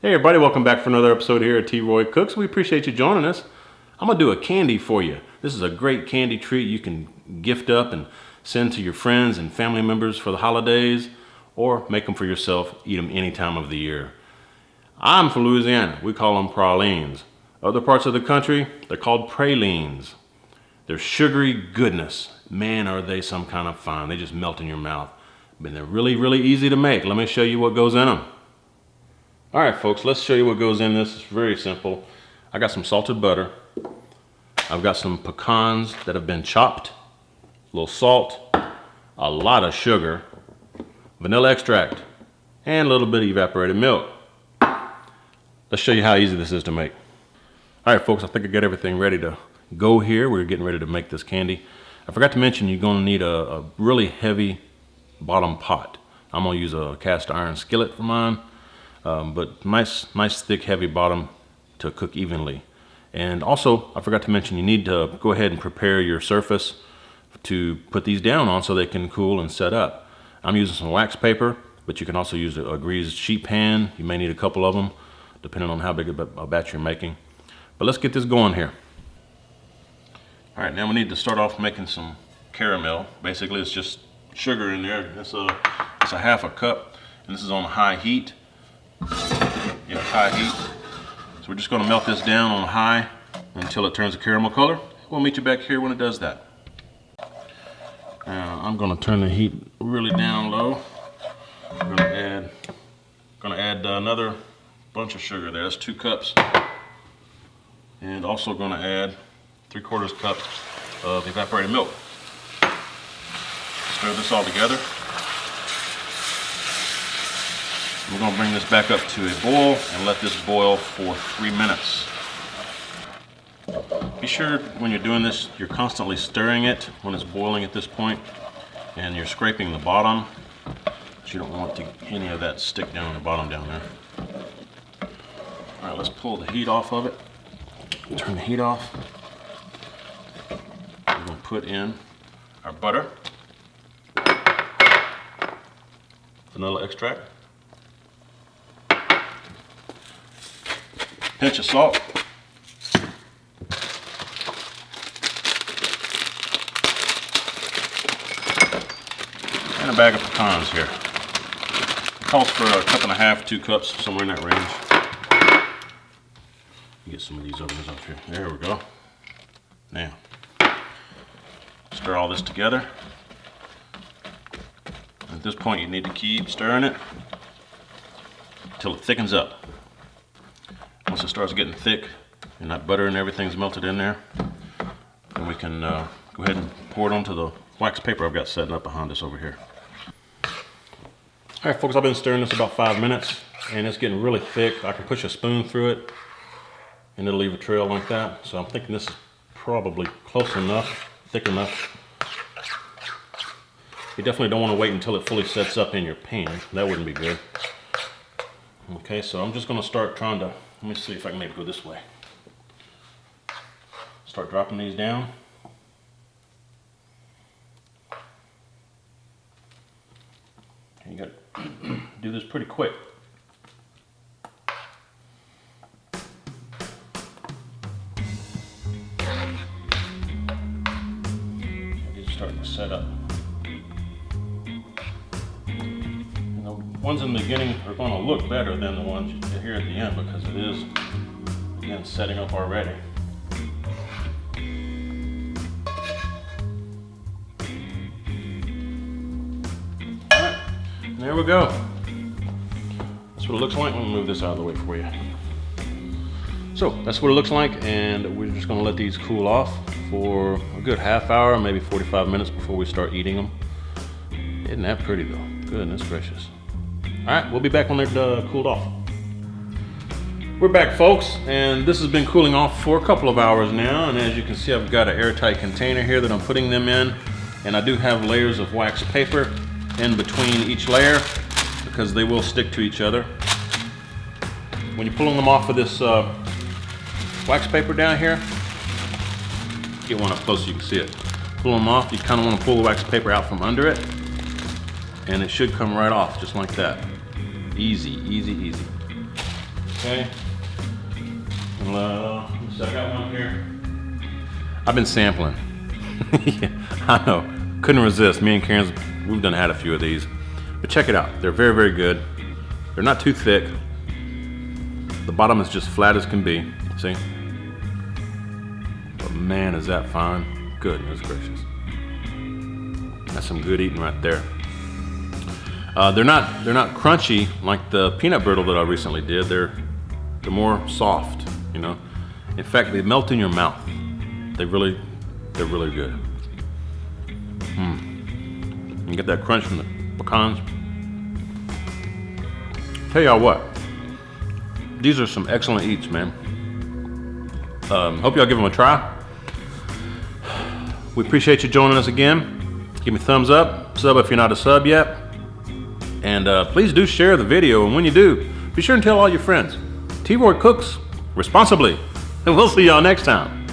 Hey everybody, welcome back for another episode here at T. Roy Cooks. We appreciate you joining us. I'm gonna do a candy for you. This is a great candy treat you can gift up and send to your friends and family members for the holidays, or make them for yourself, eat them any time of the year. I'm from Louisiana, we call them pralines. Other parts of the country, they're called pralines. They're sugary goodness. Man, are they some kind of fun. They just melt in your mouth. And they're really, really easy to make. Let me show you what goes in them. All right, folks, let's show you what goes in this. It's very simple. I got some salted butter. I've got some pecans that have been chopped, a little salt, a lot of sugar, vanilla extract, and a little bit of evaporated milk. Let's show you how easy this is to make. All right, folks, I think I got everything ready to go here. We're getting ready to make this candy. I forgot to mention you're going to need a really heavy bottom pot. I'm going to use a cast iron skillet for mine. But nice thick heavy bottom to cook evenly. And also I forgot to mention you need to go ahead and prepare your surface to put these down on so they can cool and set up. I'm using some wax paper, but you can also use a greased sheet pan. You may need a couple of them depending on how big a batch you're making. But let's get this going here. All right, now we need to start off making some caramel. Basically it's just sugar in there. It's a half a cup, and this is on high heat. Yeah, high heat. So we're just going to melt this down on high until it turns a caramel color. We'll meet you back here when it does that. Now I'm going to turn the heat really down low. I'm going to add another bunch of sugar there. That's 2 cups. And also going to add 3/4 cup of evaporated milk. Stir this all together. We're going to bring this back up to a boil and let this boil for 3 minutes. Be sure when you're doing this, you're constantly stirring it when it's boiling at this point, and you're scraping the bottom, but you don't want any of that stick down the bottom down there. All right, let's pull the heat off of it. Turn the heat off. We're going to put in our butter, vanilla extract, pinch of salt, and a bag of pecans here. It calls for a cup and a half, 2 cups, somewhere in that range. Get some of these others up here. There we go. Now, stir all this together. At this point, you need to keep stirring it until it thickens up. Once it starts getting thick and that butter and everything's melted in there, then we can go ahead and pour it onto the wax paper I've got setting up behind us over here. All right, folks, I've been stirring this about 5 minutes and it's getting really thick. I can push a spoon through it and it'll leave a trail like that. So I'm thinking this is probably close enough, thick enough. You definitely don't want to wait until it fully sets up in your pan. That wouldn't be good. Okay, so I'm just going to start trying to, let me see if I can maybe go this way. Start dropping these down. And you got to do this pretty quick. These are starting to set up. Ones in the beginning are going to look better than the ones you get here at the end because it is, again, setting up already. Alright, there we go. That's what it looks like. Let me move this out of the way for you. So, that's what it looks like, and we're just going to let these cool off for a good half hour, maybe 45 minutes before we start eating them. Isn't that pretty though? Goodness gracious. All right, we'll be back when they're cooled off. We're back, folks, and this has been cooling off for a couple of hours now, and as you can see, I've got an airtight container here that I'm putting them in, and I do have layers of wax paper in between each layer because they will stick to each other. When you're pulling them off of this wax paper down here, get one up close so you can see it. Pull them off, you kind of want to pull the wax paper out from under it, and it should come right off just like that. Easy, easy, easy. Okay. So I got one here. I've been sampling. Yeah, I know. Couldn't resist. Me and Karen's, we've had a few of these. But check it out. They're very, very good. They're not too thick. The bottom is just flat as can be. See? But man, is that fine. Goodness gracious. That's some good eating right there. They're not crunchy like the peanut brittle that I recently did. They're more soft, you know. In fact, they melt in your mouth. They're really good. You get that crunch from the pecans. Tell y'all what, these are some excellent eats, man. Hope y'all give them a try. We appreciate you joining us again. Give me a thumbs up, sub if you're not a sub yet. And please do share the video, and when you do, be sure and tell all your friends. T-Roy cooks responsibly, and we'll see y'all next time.